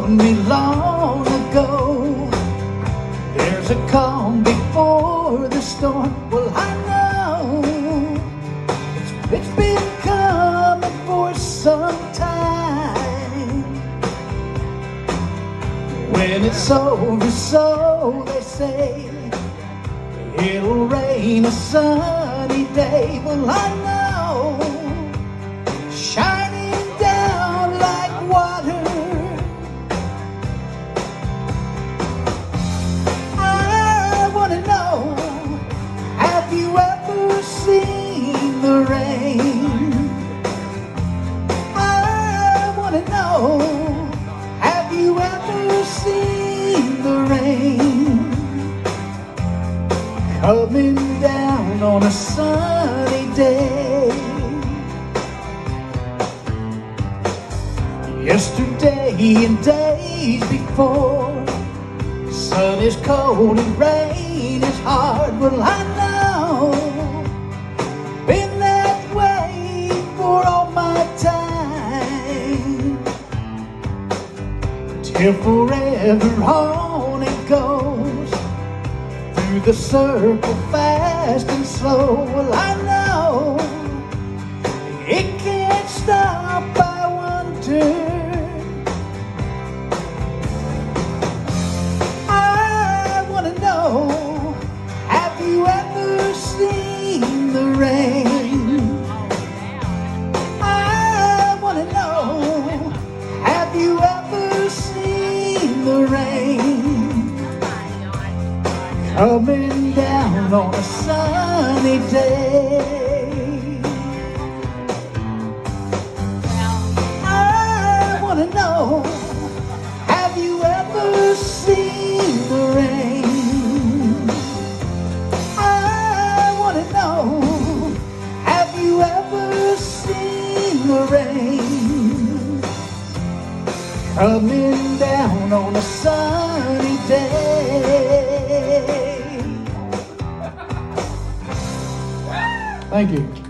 told me long ago there's a calm before the storm. Well, I know it's been coming for some time. When it's over, so they say, it'll rain a sunny day. Well, I know, shining down like water. I wanna know, have you ever seen the rain? I wanna know, have you ever seen the rain coming down on a sunny day? Yesterday and days before, sun is cold and rain is hard. Well, I know, been that way for all my time, till forever on it goes, through the circle fast and slow. Well, I know, it can't stop, I wonder. Have you ever seen the rain? I wanna know, have you ever seen the rain coming down on a sunny day? I wanna know, have you ever seen the rain? The rain coming down on a sunny day. Thank you.